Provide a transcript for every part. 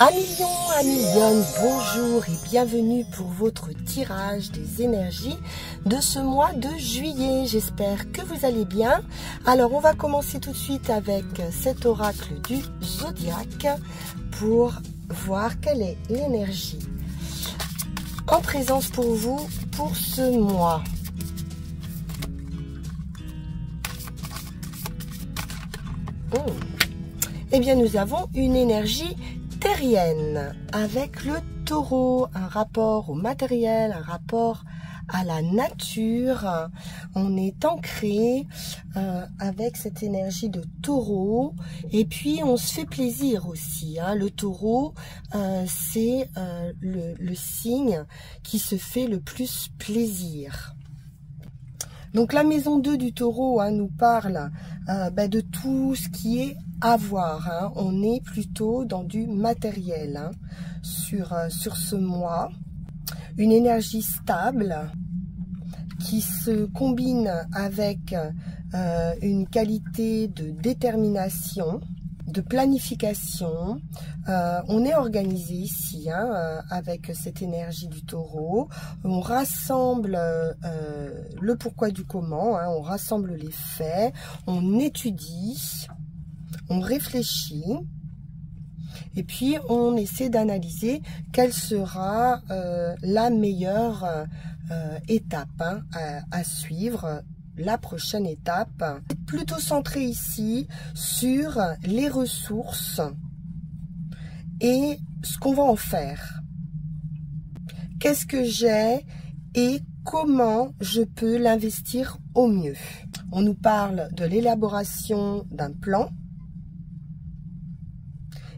Amilion, bonjour et bienvenue pour votre tirage des énergies de ce mois de juillet. J'espère que vous allez bien. Alors, on va commencer tout de suite avec cet oracle du zodiaque pour voir quelle est l'énergie en présence pour vous pour ce mois. Eh bien, nous avons une énergie terrienne avec le taureau, un rapport au matériel, un rapport à la nature. On est ancré avec cette énergie de taureau et puis on se fait plaisir aussi. Le taureau, c'est le signe qui se fait le plus plaisir. Donc la maison 2 du taureau nous parle de tout ce qui est avoir. On est plutôt dans du matériel sur ce mois. Une énergie stable qui se combine avec une qualité de détermination, de planification. On est organisé ici avec cette énergie du taureau. On rassemble le pourquoi du comment, on rassemble les faits, on étudie, on réfléchit et puis on essaie d'analyser quelle sera la meilleure étape à suivre. La prochaine étape, plutôt centrée ici sur les ressources et ce qu'on va en faire. Qu'est-ce que j'ai et comment je peux l'investir au mieux. On nous parle de l'élaboration d'un plan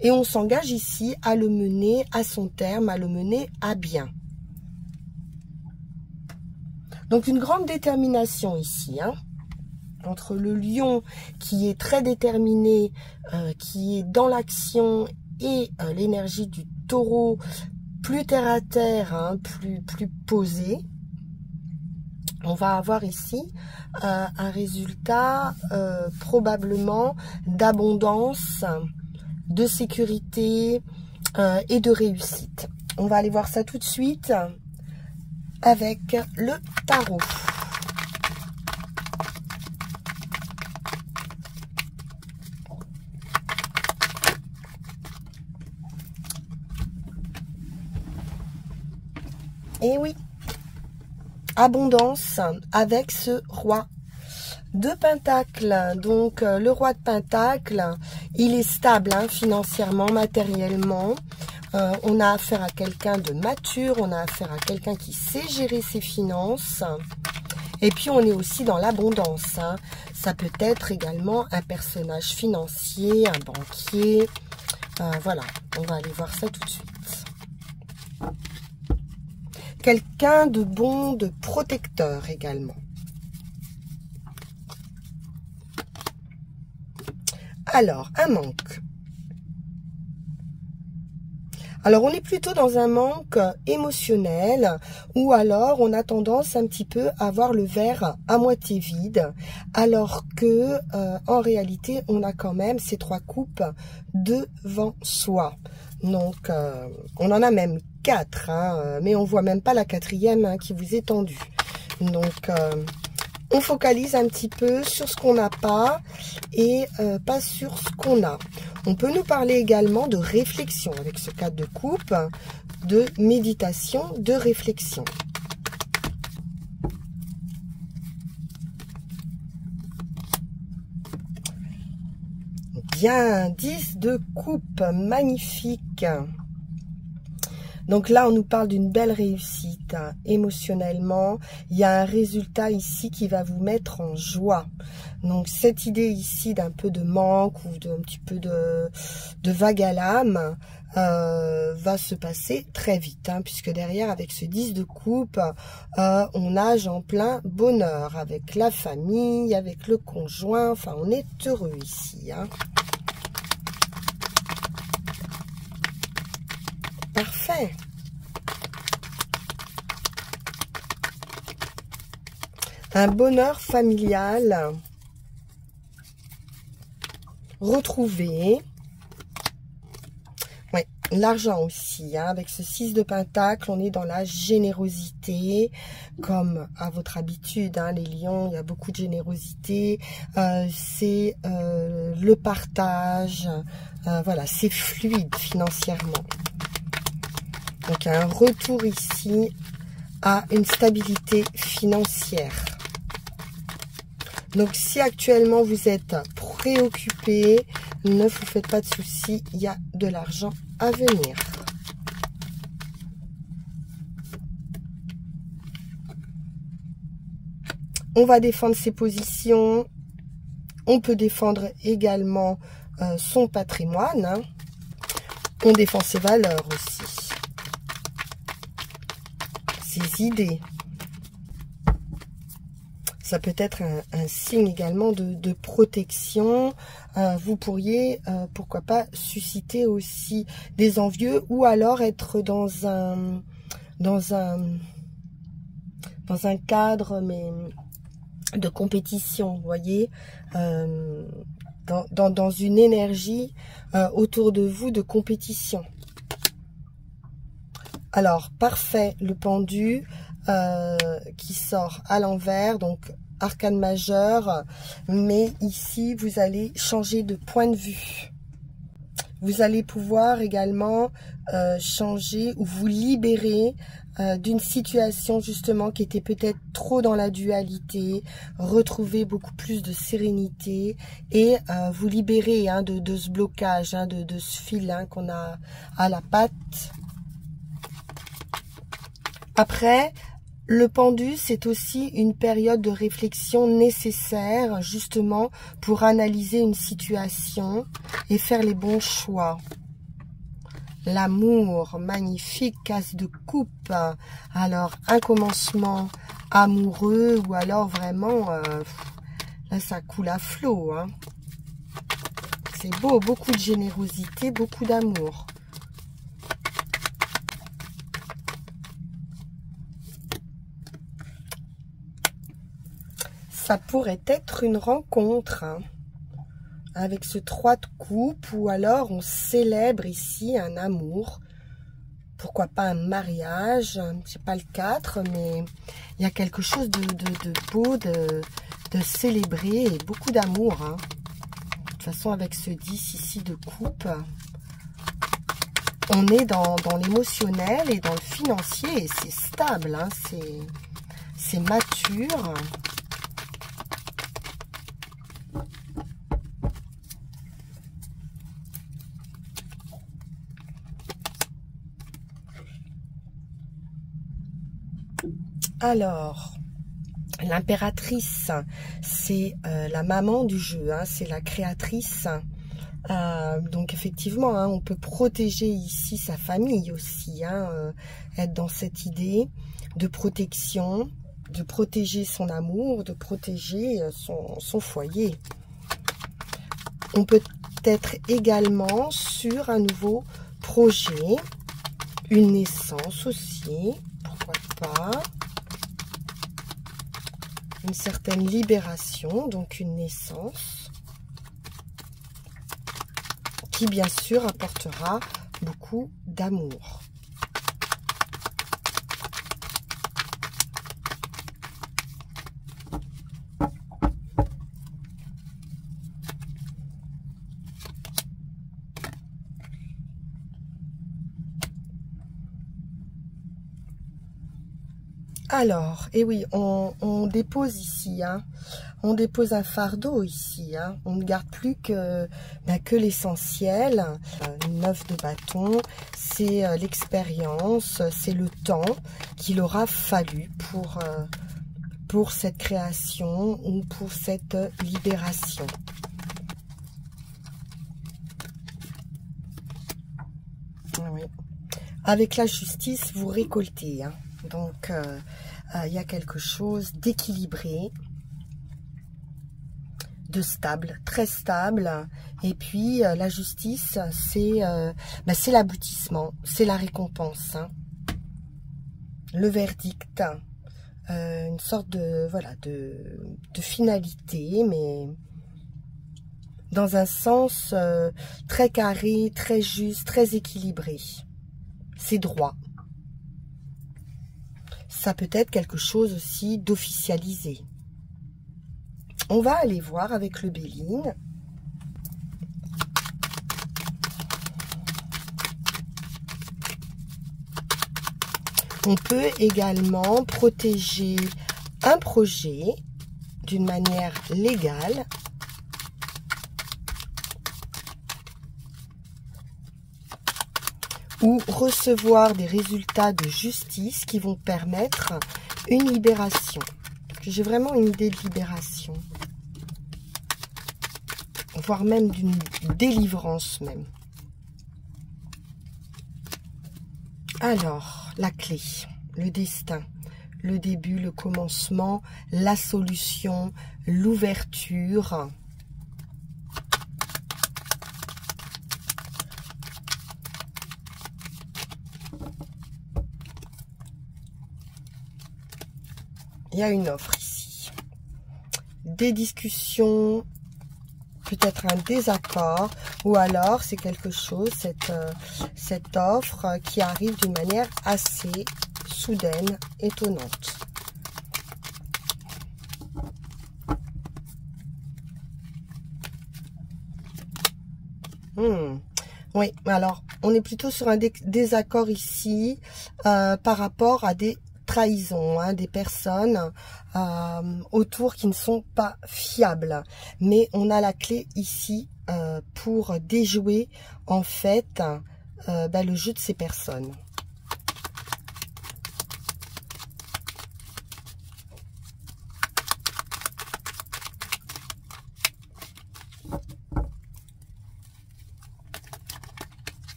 et on s'engage ici à le mener à son terme, à le mener à bien. Donc une grande détermination ici, entre le lion qui est très déterminé, qui est dans l'action, et l'énergie du taureau plus terre à terre, plus posé. On va avoir ici un résultat probablement d'abondance, de sécurité et de réussite. On va aller voir ça tout de suite avec le tarot. Et oui, abondance avec ce roi de Pentacle. Donc le roi de Pentacle, il est stable financièrement, matériellement. On a affaire à quelqu'un de mature, on a affaire à quelqu'un qui sait gérer ses finances. Et puis on est aussi dans l'abondance. Ça peut être également un personnage financier, un banquier. Voilà, on va aller voir ça tout de suite. Quelqu'un de bon, de protecteur également. Alors, un manque. Alors, on est plutôt dans un manque émotionnel ou alors on a tendance un petit peu à voir le verre à moitié vide alors que en réalité, on a quand même ces 3 coupes devant soi. Donc, on en a même 4, mais on voit même pas la 4e qui vous est tendue. Donc, on focalise un petit peu sur ce qu'on n'a pas et pas sur ce qu'on a. On peut nous parler également de réflexion avec ce 4 de coupe, de méditation, de réflexion. Bien, 10 de coupe, magnifique. Donc là, on nous parle d'une belle réussite émotionnellement. Il y a un résultat ici qui va vous mettre en joie. Donc cette idée ici d'un peu de manque ou d'un petit peu de vague à l'âme va se passer très vite. Puisque derrière, avec ce 10 de coupe, on nage en plein bonheur avec la famille, avec le conjoint. Enfin, on est heureux ici. Parfait. Un bonheur familial retrouvé. Ouais, l'argent aussi, hein, avec ce 6 de Pentacle, on est dans la générosité, comme à votre habitude, hein, les lions, il y a beaucoup de générosité, c'est le partage, voilà, c'est fluide financièrement. Donc, il y a un retour ici à une stabilité financière. Donc, si actuellement vous êtes préoccupé, ne vous faites pas de soucis, il y a de l'argent à venir. On va défendre ses positions. On peut défendre également son patrimoine. Hein. On défend ses valeurs aussi. Ses idées. Ça peut être un signe également de protection. Vous pourriez, pourquoi pas, susciter aussi des envieux ou alors être dans un cadre mais de compétition, vous voyez, dans une énergie autour de vous de compétition. Alors, parfait, le pendu qui sort à l'envers, donc arcane majeur, mais ici, vous allez changer de point de vue. Vous allez pouvoir également changer ou vous libérer d'une situation justement qui était peut-être trop dans la dualité, retrouver beaucoup plus de sérénité et vous libérer hein, de ce blocage, hein, de ce fil hein, qu'on a à la patte. Après, le pendu, c'est aussi une période de réflexion nécessaire justement pour analyser une situation et faire les bons choix. L'amour, magnifique, case de coupe. Alors, un commencement amoureux ou alors vraiment, là ça coule à flot. Hein. C'est beau, beaucoup de générosité, beaucoup d'amour. Ça pourrait être une rencontre hein, avec ce 3 de coupe ou alors on célèbre ici un amour. Pourquoi pas un mariage, c'est pas le 4, mais il y a quelque chose de beau, de célébrer et beaucoup d'amour. Hein. De toute façon, avec ce 10 ici de coupe, on est dans l'émotionnel et dans le financier et c'est stable, hein, c'est mature. Alors, l'impératrice, c'est la maman du jeu, hein, c'est la créatrice. Donc effectivement, hein, on peut protéger ici sa famille aussi, hein, être dans cette idée de protection, de protéger son amour, de protéger son foyer. On peut être également sur un nouveau projet, une naissance aussi, pourquoi pas. Une certaine libération, donc une naissance, qui bien sûr apportera beaucoup d'amour. Alors, et oui, on dépose ici, hein, on dépose un fardeau ici, hein, on ne garde plus que l'essentiel. 9 de bâton, c'est l'expérience, c'est le temps qu'il aura fallu pour cette création ou pour cette libération. Oui. Avec la justice, vous récoltez, hein. Donc, il y a quelque chose d'équilibré, de stable, très stable. Et puis, la justice, c'est l'aboutissement, c'est la récompense. Hein. Le verdict, une sorte de finalité, mais dans un sens très carré, très juste, très équilibré. C'est droit. Ça peut être quelque chose aussi d'officialisé. On va aller voir avec le Béline. On peut également protéger un projet d'une manière légale. Ou recevoir des résultats de justice qui vont permettre une libération. J'ai vraiment une idée de libération. Voire même d'une délivrance même. Alors, la clé, le destin, le début, le commencement, la solution, l'ouverture. Il y a une offre ici. Des discussions, peut-être un désaccord, ou alors c'est quelque chose, cette offre qui arrive d'une manière assez soudaine, étonnante. Oui, alors on est plutôt sur un désaccord ici par rapport à des trahison, hein, des personnes autour qui ne sont pas fiables. Mais on a la clé ici pour déjouer en fait le jeu de ces personnes.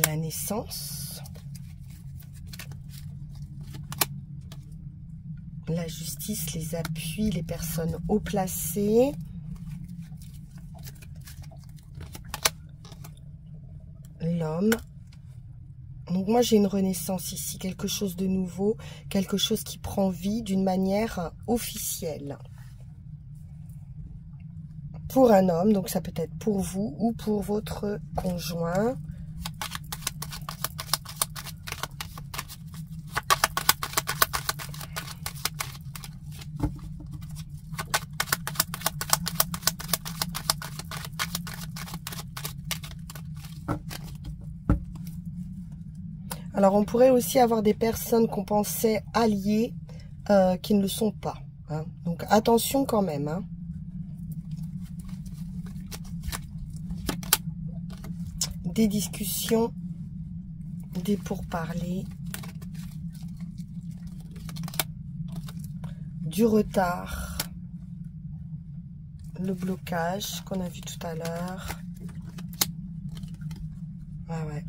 La naissance, la justice, les appuis, les personnes haut placées, l'homme. Donc moi j'ai une renaissance ici, quelque chose de nouveau, quelque chose qui prend vie d'une manière officielle. Pour un homme, donc ça peut être pour vous ou pour votre conjoint. Alors, on pourrait aussi avoir des personnes qu'on pensait alliées qui ne le sont pas. Hein. Donc, attention quand même. Hein. Des discussions, des pourparlers, du retard, le blocage qu'on a vu tout à l'heure. Ah ouais.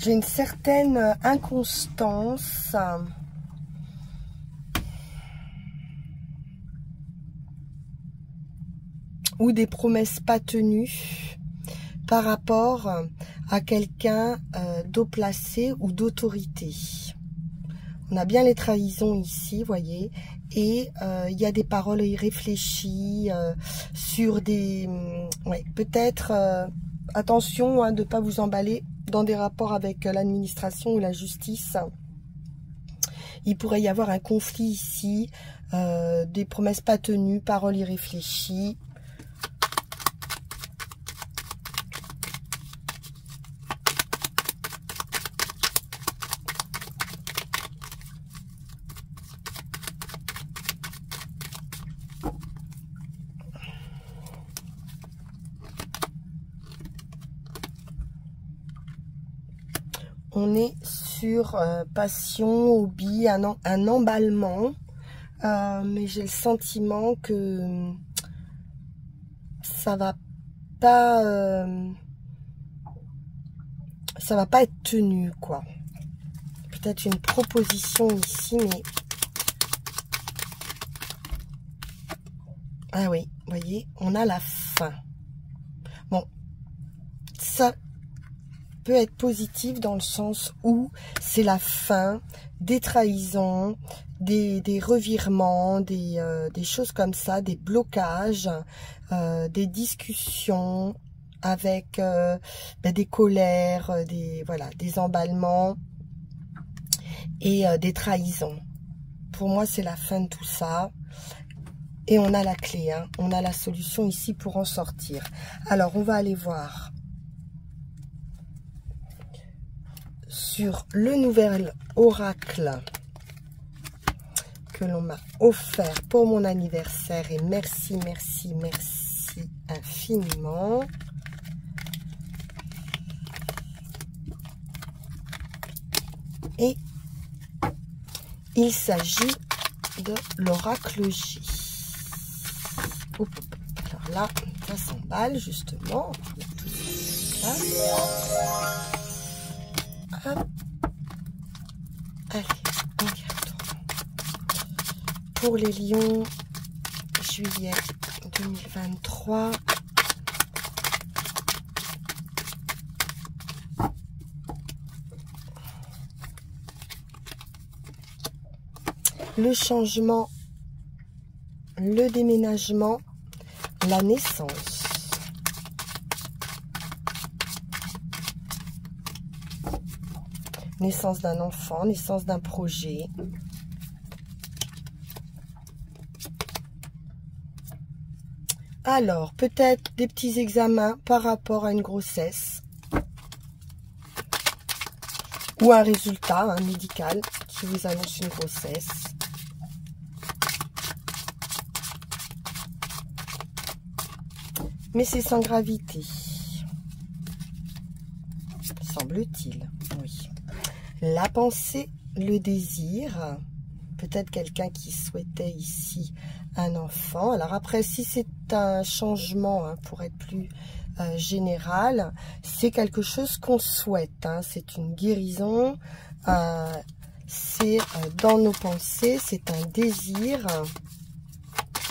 J'ai une certaine inconstance ou des promesses pas tenues par rapport à quelqu'un d'haut placé ou d'autorité. On a bien les trahisons ici, voyez, et il y a des paroles irréfléchies sur des... ouais, peut-être, attention hein, de ne pas vous emballer dans des rapports avec l'administration ou la justice. Il pourrait y avoir un conflit ici, des promesses pas tenues, paroles irréfléchies. On est sur passion, hobby, un emballement. Mais j'ai le sentiment que ça va pas être tenu, quoi. Peut-être une proposition ici, mais... Ah oui, vous voyez, on a la fin. Bon, ça peut être positif dans le sens où c'est la fin des trahisons des revirements, des choses comme ça, des blocages, des discussions avec des colères, voilà, des emballements et des trahisons. Pour moi, c'est la fin de tout ça. Et on a la clé, hein, on a la solution ici pour en sortir. Alors, on va aller voir sur le nouvel oracle que l'on m'a offert pour mon anniversaire. Et merci, merci, merci infiniment. Et il s'agit de l'oracle J. Alors là, ça s'emballe justement. Là. Hop. Allez, on y retourne. Pour les lions, juillet 2023. Le changement, le déménagement, la naissance. Naissance d'un enfant, naissance d'un projet. Alors, peut-être des petits examens par rapport à une grossesse. Ou un résultat médical qui vous annonce une grossesse. Mais c'est sans gravité, semble-t-il, oui. La pensée, le désir, peut-être quelqu'un qui souhaitait ici un enfant. Alors après, si c'est un changement, hein, pour être plus général, c'est quelque chose qu'on souhaite, hein, c'est une guérison, c'est dans nos pensées, c'est un désir,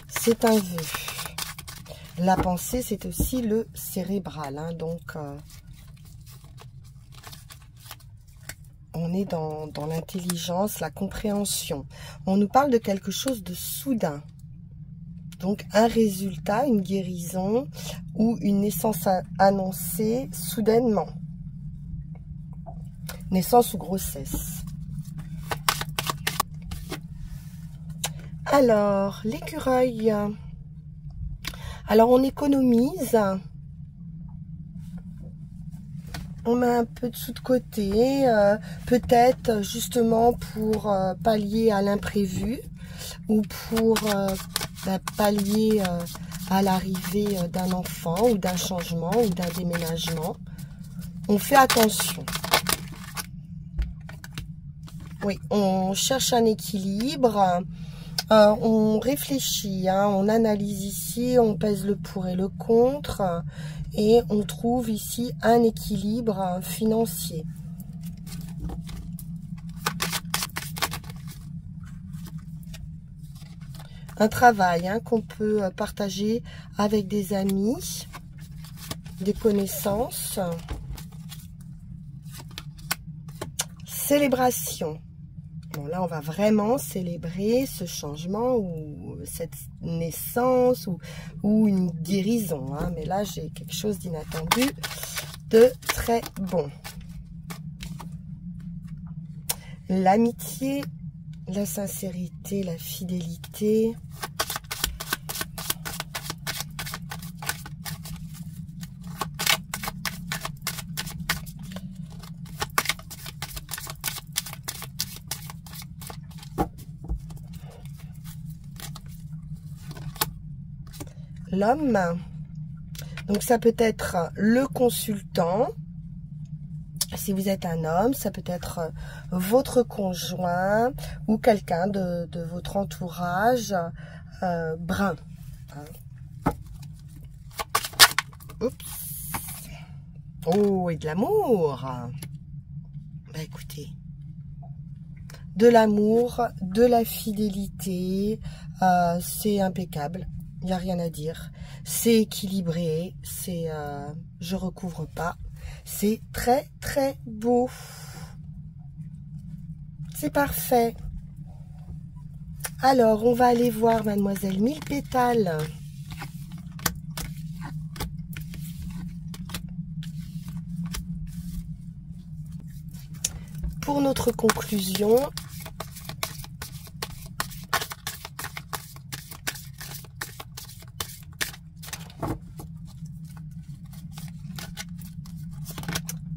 c'est un vœu. La pensée, c'est aussi le cérébral, hein, donc on est dans l'intelligence, la compréhension. On nous parle de quelque chose de soudain. Donc un résultat, une guérison ou une naissance annoncée soudainement. Naissance ou grossesse. Alors, l'écureuil. Alors, on économise. On met un peu de sous de côté. Peut-être justement pour pallier à l'imprévu. Ou pour pallier à l'arrivée d'un enfant. Ou d'un changement. Ou d'un déménagement. On fait attention. Oui, on cherche un équilibre. On réfléchit, hein, on analyse ici, on pèse le pour et le contre et on trouve ici un équilibre financier. Un travail, hein, qu'on peut partager avec des amis, des connaissances. Célébration. Bon, là, on va vraiment célébrer ce changement ou cette naissance ou une guérison, hein. Mais là, j'ai quelque chose d'inattendu, de très bon. L'amitié, la sincérité, la fidélité. L'homme, donc ça peut être le consultant, si vous êtes un homme, ça peut être votre conjoint ou quelqu'un de votre entourage brun. Oups. Oh, et de l'amour. Bah écoutez, de l'amour, de la fidélité, c'est impeccable. Il n'y a rien à dire. C'est équilibré. C'est, je recouvre pas. C'est très, très beau. C'est parfait. Alors, on va aller voir Mademoiselle Mille Pétales. Pour notre conclusion,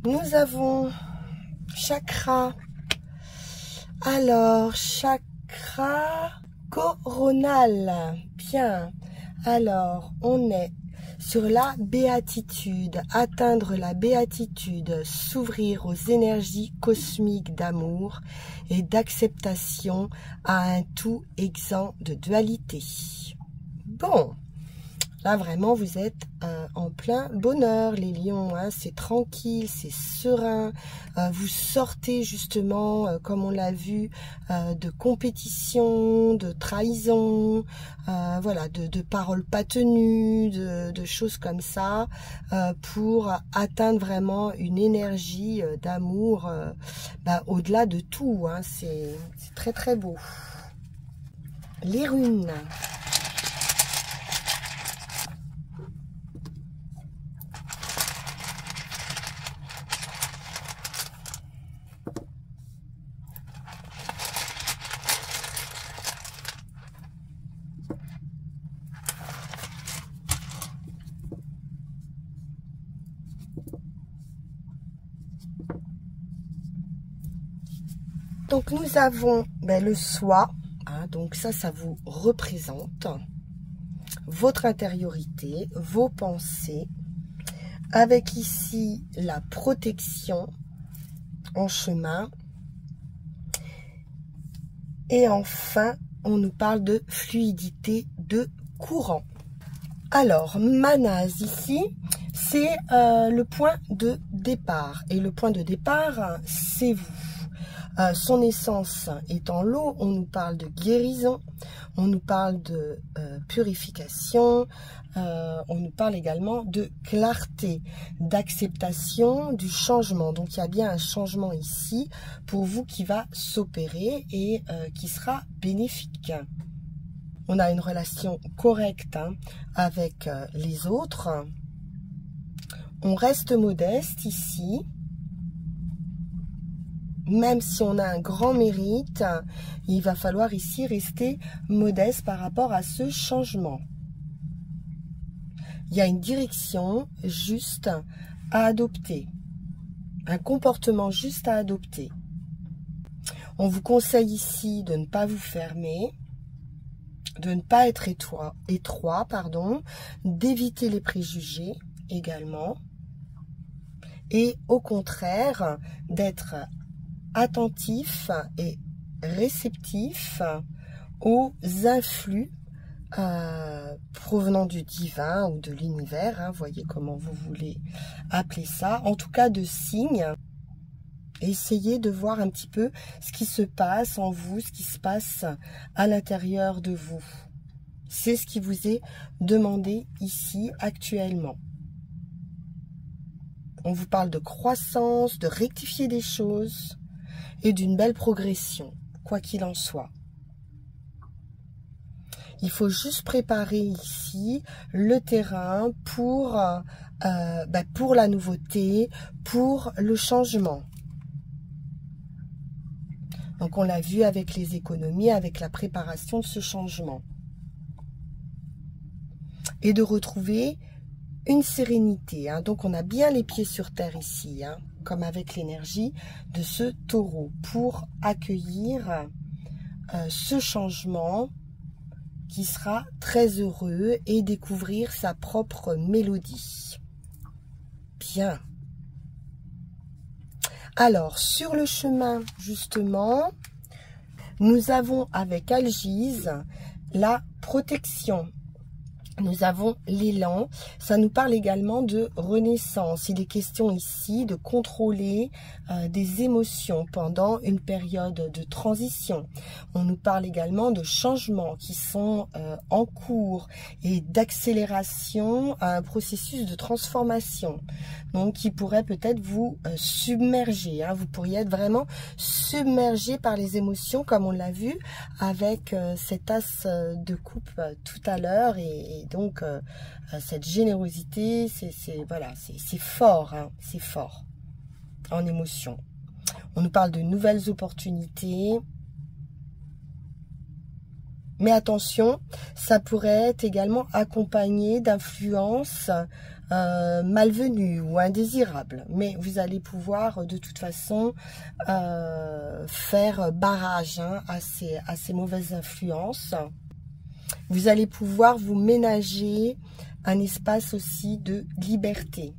nous avons chakra. Alors, chakra coronal. Bien. Alors, on est sur la béatitude. Atteindre la béatitude, s'ouvrir aux énergies cosmiques d'amour et d'acceptation à un tout exempt de dualité. Bon. Là, vraiment, vous êtes en plein bonheur, les lions. Hein, c'est tranquille, c'est serein. Vous sortez justement, comme on l'a vu, de compétition, de trahison, voilà, de paroles pas tenues, de choses comme ça, pour atteindre vraiment une énergie d'amour au-delà de tout. Hein, c'est très, très beau. Les runes. Donc nous avons le soi, hein, donc ça vous représente votre intériorité, vos pensées, avec ici la protection en chemin. Et enfin, on nous parle de fluidité de courant. Alors, Manaz ici, c'est le point de départ. Et le point de départ, c'est vous. Son essence étant l'eau, on nous parle de guérison, on nous parle de purification, on nous parle également de clarté, d'acceptation, du changement. Donc il y a bien un changement ici pour vous qui va s'opérer et qui sera bénéfique. On a une relation correcte avec les autres. On reste modeste ici. Même si on a un grand mérite, il va falloir ici rester modeste par rapport à ce changement. Il y a une direction juste à adopter, un comportement juste à adopter. On vous conseille ici de ne pas vous fermer, de ne pas être étroit, d'éviter les préjugés également, et au contraire d'être attentif et réceptif aux influx provenant du divin ou de l'univers, hein, voyez comment vous voulez appeler ça, en tout cas de signes. Essayez de voir un petit peu ce qui se passe en vous, ce qui se passe à l'intérieur de vous. C'est ce qui vous est demandé ici actuellement. On vous parle de croissance, de rectifier des choses et d'une belle progression, quoi qu'il en soit. Il faut juste préparer ici le terrain pour la nouveauté, pour le changement. Donc on l'a vu avec les économies, avec la préparation de ce changement. Et de retrouver une sérénité. Hein. Donc on a bien les pieds sur terre ici, hein, comme avec l'énergie de ce taureau, pour accueillir ce changement qui sera très heureux et découvrir sa propre mélodie. Bien. Alors, sur le chemin, justement, nous avons avec Algise la protection. Nous avons l'élan, ça nous parle également de renaissance. Il est question ici de contrôler des émotions pendant une période de transition. On nous parle également de changements qui sont en cours et d'accélération à un processus de transformation. Donc qui pourrait peut-être vous submerger. Hein. Vous pourriez être vraiment submergé par les émotions comme on l'a vu avec cet as de coupe tout à l'heure et donc cette générosité, c'est fort, hein, c'est fort en émotion. On nous parle de nouvelles opportunités. Mais attention, ça pourrait être également accompagné d'influences malvenues ou indésirables. Mais vous allez pouvoir de toute façon faire barrage hein, à ces mauvaises influences. Vous allez pouvoir vous ménager un espace aussi de liberté.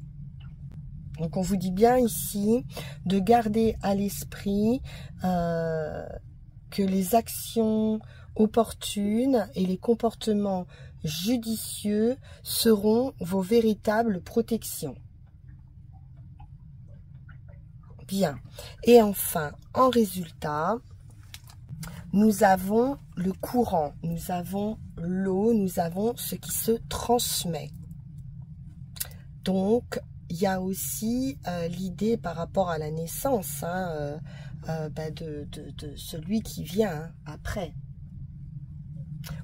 Donc on vous dit bien ici de garder à l'esprit que les actions opportunes et les comportements judicieux seront vos véritables protections. Bien. Et enfin, en résultat, nous avons le courant, nous avons l'eau, nous avons ce qui se transmet. Donc, il y a aussi l'idée par rapport à la naissance hein, de celui qui vient hein, après.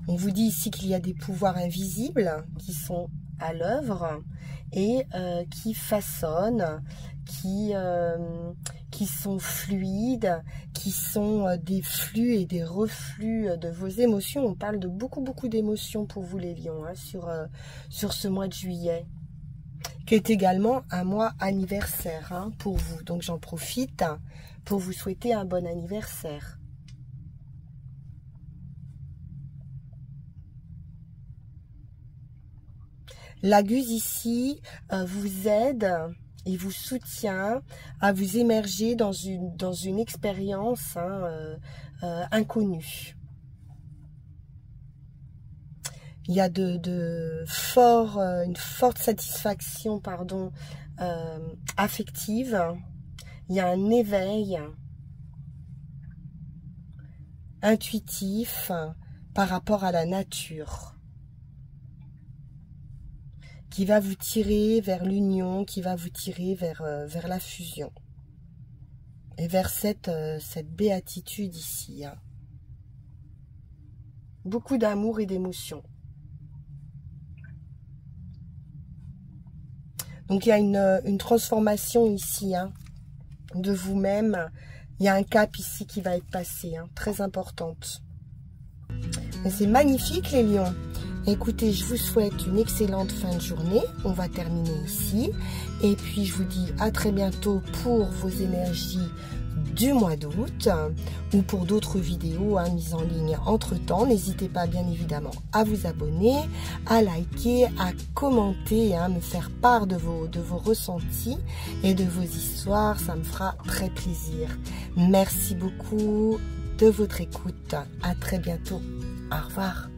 On vous dit ici qu'il y a des pouvoirs invisibles qui sont à l'œuvre et qui façonnent, qui sont fluides, qui sont des flux et des reflux de vos émotions. On parle de beaucoup d'émotions pour vous les lions hein, sur ce mois de juillet, qui est également un mois anniversaire hein, pour vous. Donc j'en profite pour vous souhaiter un bon anniversaire. La Guse ici vous aide et vous soutient à vous émerger dans une expérience hein, inconnue. Il y a une forte satisfaction affective. Il y a un éveil intuitif par rapport à la nature, qui va vous tirer vers l'union, qui va vous tirer vers la fusion. Et vers cette béatitude ici. Hein. Beaucoup d'amour et d'émotion. Donc il y a une transformation ici hein, de vous-même. Il y a un cap ici qui va être passé, hein, très importante. C'est magnifique les lions. Écoutez, je vous souhaite une excellente fin de journée. On va terminer ici. Et puis, je vous dis à très bientôt pour vos énergies du mois d'août ou pour d'autres vidéos hein, mises en ligne entre-temps. N'hésitez pas, bien évidemment, à vous abonner, à liker, à commenter, hein, me faire part de vos ressentis et de vos histoires. Ça me fera très plaisir. Merci beaucoup de votre écoute. À très bientôt. Au revoir.